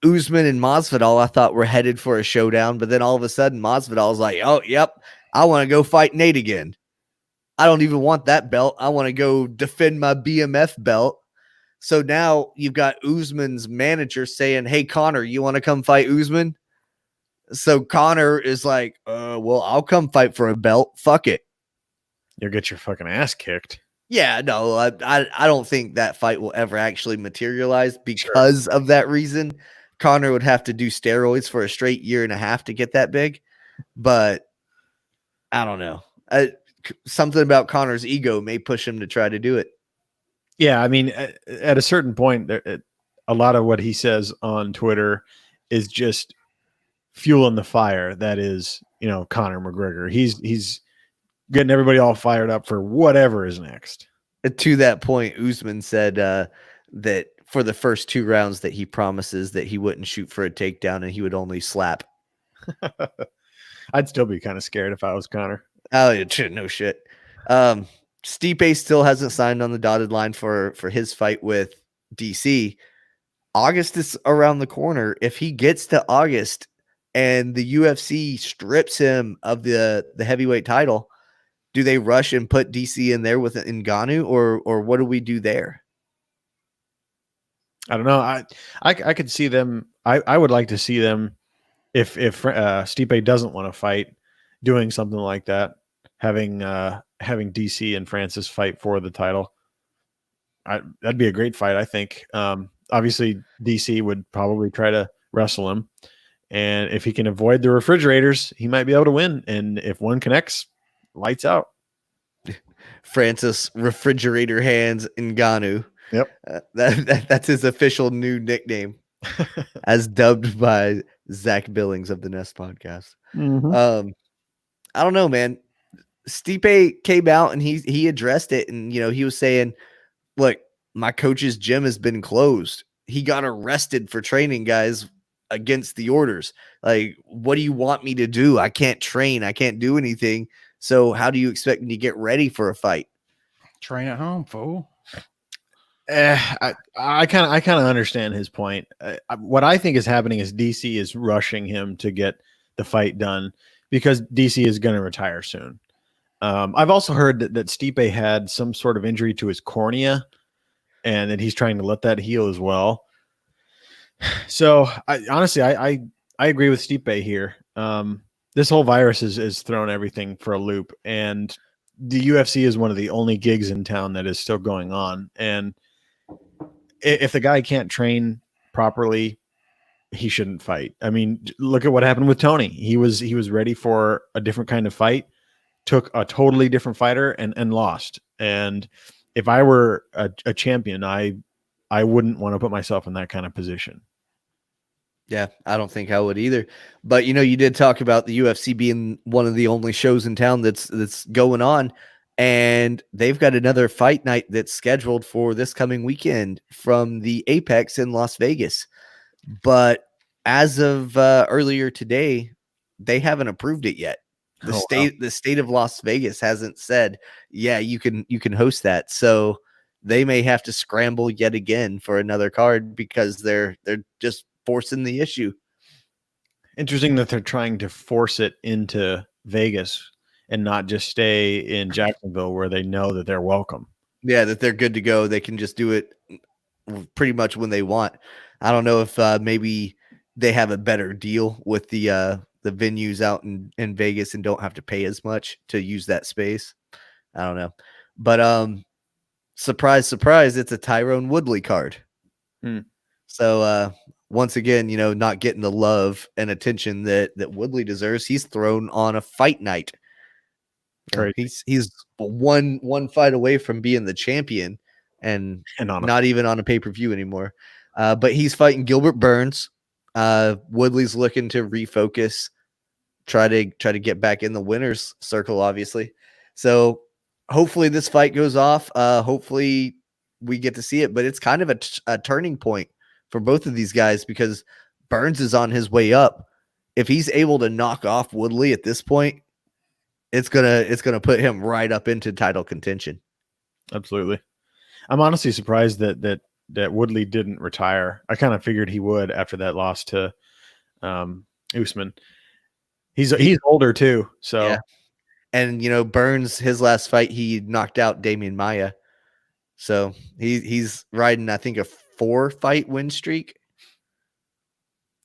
Usman and Masvidal, I thought were headed for a showdown, but then all of a sudden Masvidal was like, oh, yep, I want to go fight Nate again. I don't even want that belt. I want to go defend my BMF belt. So now you've got Usman's manager saying, hey, Conor, you want to come fight Usman? So Conor is like, well, I'll come fight for a belt. Fuck it. You'll get your fucking ass kicked. Yeah, no, I don't think that fight will ever actually materialize because of that reason. Conor would have to do steroids for a straight year and a half to get that big. But I don't know. Something about Conor's ego may push him to try to do it. Yeah, I mean, at a certain point, a lot of what he says on Twitter is just fueling the fire. That is, Conor McGregor. He's getting everybody all fired up for whatever is next. To that point, Usman said that for the first 2 rounds that he promises that he wouldn't shoot for a takedown and he would only slap. I'd still be kind of scared if I was Conor. Oh, no shit. Stipe still hasn't signed on the dotted line for his fight with DC. August is around the corner. If he gets to August and the UFC strips him of the heavyweight title, do they rush and put DC in there with Ngannou, or what do we do there? I don't know. I could see them. I would like to see them if Stipe doesn't want to fight, doing something like that, having DC and Francis fight for the title. That'd be a great fight, I think. Obviously, DC would probably try to wrestle him, and if he can avoid the refrigerators, he might be able to win. And if one connects, lights out. Francis Refrigerator Hands Ngannou. Yep. That's his official new nickname, as dubbed by Zach Billings of the Nest podcast. Mm-hmm. I don't know, man. Stipe came out and he addressed it, and he was saying, look, my coach's gym has been closed. He got arrested for training guys against the orders. Like, what do you want me to do? I can't train. I can't do anything. So how do you expect me to get ready for a fight? Train at home, fool. I kind of understand his point. What I think is happening is DC is rushing him to get the fight done because DC is going to retire soon. I've also heard that Stipe had some sort of injury to his cornea, and that he's trying to let that heal as well. So honestly, I agree with Stipe here. This whole virus is thrown everything for a loop, and the UFC is one of the only gigs in town that is still going on. And if the guy can't train properly, he shouldn't fight. I mean, look at what happened with Tony. He was ready for a different kind of fight, took a totally different fighter and lost. And if I were a champion, I wouldn't want to put myself in that kind of position. Yeah, I don't think I would either. But you did talk about the UFC being one of the only shows in town that's going on, and they've got another fight night that's scheduled for this coming weekend from the Apex in Las Vegas. But as of earlier today, they haven't approved it yet. The state of Las Vegas hasn't said, yeah, you can host that. So they may have to scramble yet again for another card because they're just forcing the issue. Interesting that they're trying to force it into Vegas and not just stay in Jacksonville where they know that they're welcome. Yeah, that they're good to go. They can just do it pretty much when they want. I don't know if maybe they have a better deal with the venues out in Vegas and don't have to pay as much to use that space. I don't know. But surprise, surprise, it's a Tyrone Woodley card. So once again, not getting the love and attention that Woodley deserves. He's thrown on a fight night. He's one fight away from being the champion and not even on a pay-per-view anymore. But he's fighting Gilbert Burns. Woodley's looking to refocus, try to get back in the winner's circle, obviously. So hopefully this fight goes off. Hopefully we get to see it, but it's kind of a turning point for both of these guys because Burns is on his way up. If he's able to knock off Woodley at this point, it's gonna put him right up into title contention. Absolutely. I'm honestly surprised that Woodley didn't retire. I kind of figured he would after that loss to Usman. He's older too, so yeah. And Burns, his last fight, he knocked out Damian Maia, so he's riding, I think, a 4-fight win streak.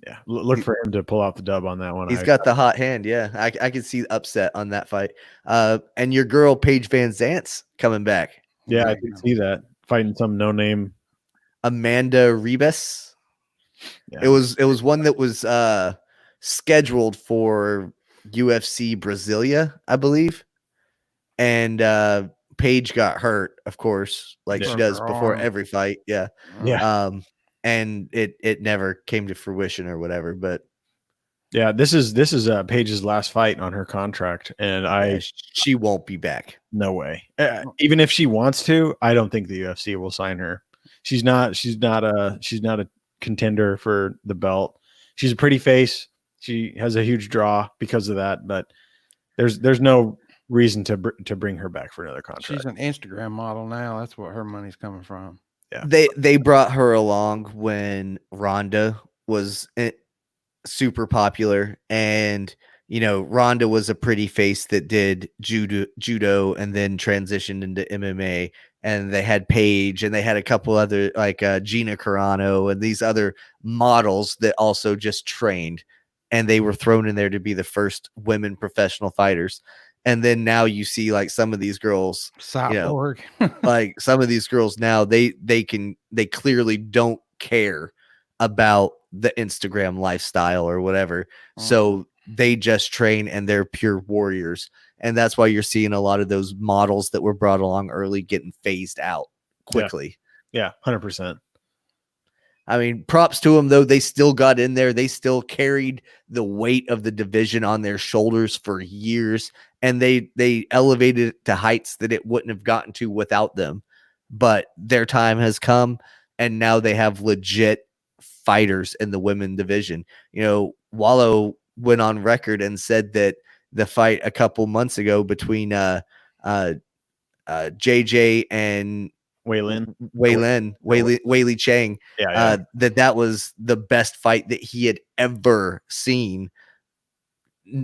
Yeah, look for him to pull out the dub on that one. He's got the hot hand. Yeah, I can see upset on that fight. And your girl Paige Van Zant's coming back. Yeah, I did see that, fighting some no-name Amanda Ribas. Yeah. It was one that was scheduled for UFC Brasilia, I believe. And Paige got hurt, of course, like she does before every fight. Yeah. Yeah. And it never came to fruition or whatever, but yeah, this is Paige's last fight on her contract, and she won't be back. No way. Even if she wants to, I don't think the UFC will sign her. She's not a contender for the belt. She's a pretty face. She has a huge draw because of that, but there's no reason to bring her back for another contract. She's an Instagram model now. That's what her money's coming from. Yeah. They brought her along when Ronda was super popular, and Ronda was a pretty face that did judo and then transitioned into MMA, and they had Paige and they had a couple other like Gina Carano and these other models that also just trained, and they were thrown in there to be the first women professional fighters. And then now you see like some of these girls, Cyborg. like some of these girls now they clearly don't care about the Instagram lifestyle or whatever. So they just train and they're pure warriors. And that's why you're seeing a lot of those models that were brought along early getting phased out quickly. Yeah, 100%. I mean, props to them, though. They still got in there. They still carried the weight of the division on their shoulders for years, and they elevated it to heights that it wouldn't have gotten to without them. But their time has come, and now they have legit fighters in the women division. Wallow went on record and said that the fight a couple months ago between JJ and Weili Chang, that was the best fight that he had ever seen,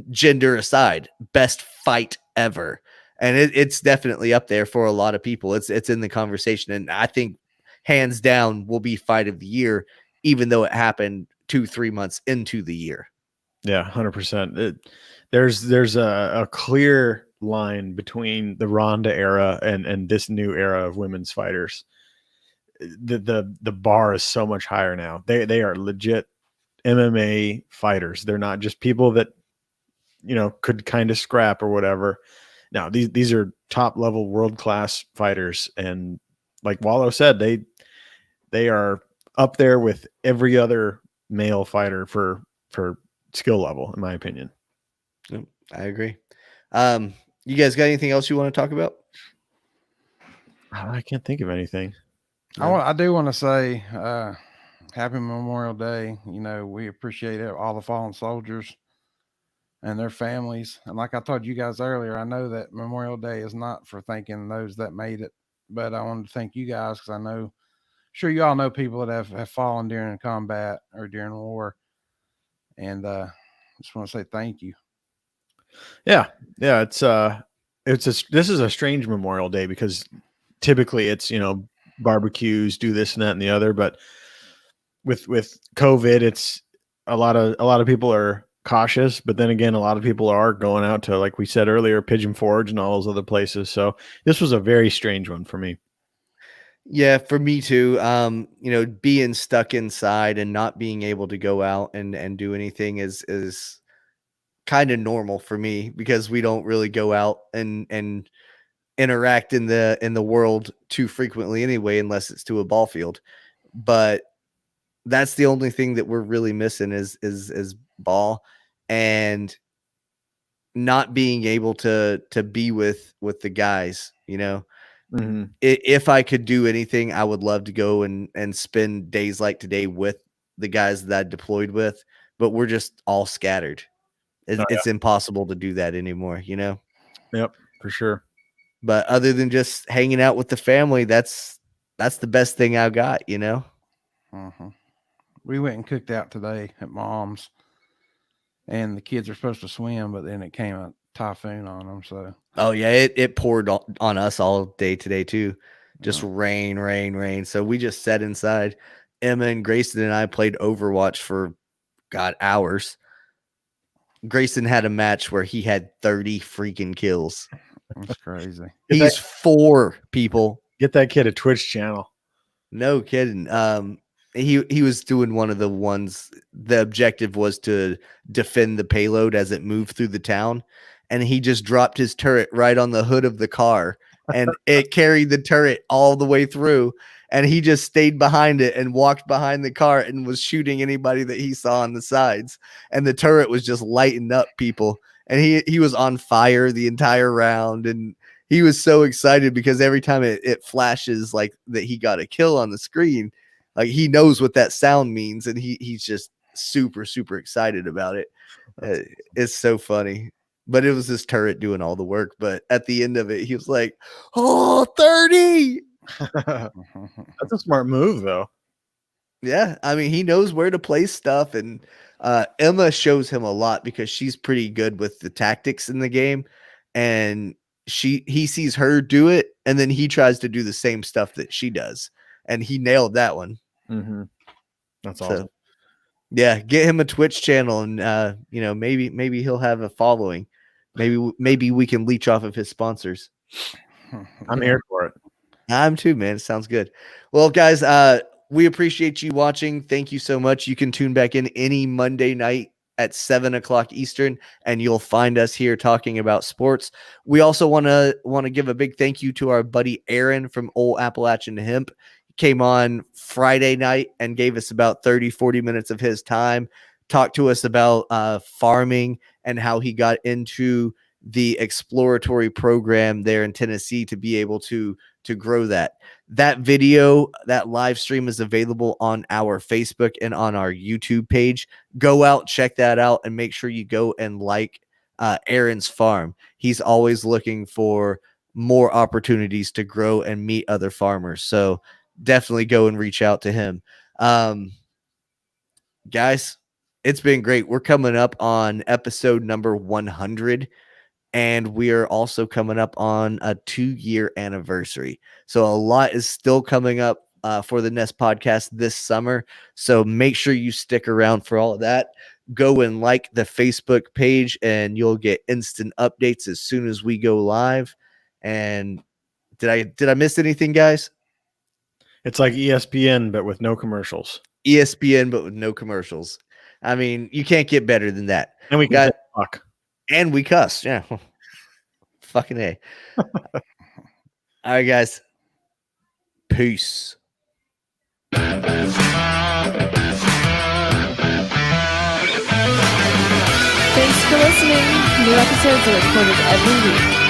gender aside, best fight ever. And it's definitely up there for a lot of people. It's in the conversation, and I think hands down will be fight of the year, even though it happened 2-3 months into the year. Yeah, 100%. There's a clear line between the Ronda era and this new era of women's fighters. The bar is so much higher now. They are legit MMA fighters. They're not just people that could kind of scrap or whatever. Now these are top level world class fighters, and like Wallow said, they are up there with every other male fighter for skill level, in my opinion. Yep, I agree. You guys got anything else you want to talk about? I can't think of anything. I do want to say happy Memorial Day. We appreciate all the fallen soldiers and their families. And like I told you guys earlier, I know that Memorial Day is not for thanking those that made it, but I wanted to thank you guys because I know, sure, you all know people that have fallen during combat or during war. And just want to say thank you. Yeah. This is a strange Memorial Day because typically it's, barbecues, do this and that and the other, but with COVID, it's a lot of people are cautious, but then again, a lot of people are going out to, like we said earlier, Pigeon Forge and all those other places. So this was a very strange one for me. Yeah, for me too. Being stuck inside and not being able to go out and do anything is kind of normal for me because we don't really go out and interact in the world too frequently anyway, unless it's to a ball field. But that's the only thing that we're really missing is ball, and not being able to be with the guys. Mm-hmm. If I could do anything, I would love to go and spend days like today with the guys that I deployed with, but we're just all scattered. It's impossible to do that anymore, Yep, for sure. But other than just hanging out with the family, that's the best thing I got, Mm-hmm. We went and cooked out today at Mom's, and the kids are supposed to swim, but then it came a typhoon on them. So yeah, it poured on us all day today too. Just rain. So we just sat inside. Emma and Grayson and I played Overwatch for hours. Grayson had a match where he had 30 freaking kills. That's crazy. He's 4 people. Get that kid a Twitch channel. No kidding. He was doing one of the ones. The objective was to defend the payload as it moved through the town, and he just dropped his turret right on the hood of the car, and it carried the turret all the way through. And he just stayed behind it and walked behind the car and was shooting anybody that he saw on the sides. And the turret was just lighting up people. And he was on fire the entire round. And he was so excited because every time it flashes like that he got a kill on the screen, like he knows what that sound means. And he's just super, super excited about it. It's so funny. But it was this turret doing all the work. But at the end of it, he was like, oh, 30. That's a smart move, though. Yeah, I mean, he knows where to place stuff, and Emma shows him a lot because she's pretty good with the tactics in the game, and he sees her do it, and then he tries to do the same stuff that she does, and he nailed that one. Mm-hmm. That's awesome. So, yeah, get him a Twitch channel, and maybe he'll have a following. Maybe we can leech off of his sponsors. I'm here for it. I'm too, man. It sounds good. Well, guys, we appreciate you watching. Thank you so much. You can tune back in any Monday night at 7:00 Eastern, and you'll find us here talking about sports. We also want to give a big thank you to our buddy Aaron from Old Appalachian Hemp. He came on Friday night and gave us about 30-40 minutes of his time, talked to us about farming and how he got into the exploratory program there in Tennessee to be able to to grow that. That video, that live stream is available on our Facebook and on our YouTube page. Go out, check that out, and make sure you go and like Aaron's farm. He's always looking for more opportunities to grow and meet other farmers. So definitely go and reach out to him. Guys, it's been great. We're coming up on episode number 100. And we are also coming up on a 2-year anniversary. So a lot is still coming up for the Nest podcast this summer. So make sure you stick around for all of that. Go and like the Facebook page and you'll get instant updates as soon as we go live. And did I miss anything, guys? It's like ESPN, but with no commercials. ESPN, but with no commercials. I mean, you can't get better than that. And we can talk. And we cuss. Yeah. Fucking A. All right, guys. Peace. Thanks for listening. New episodes are recorded every week.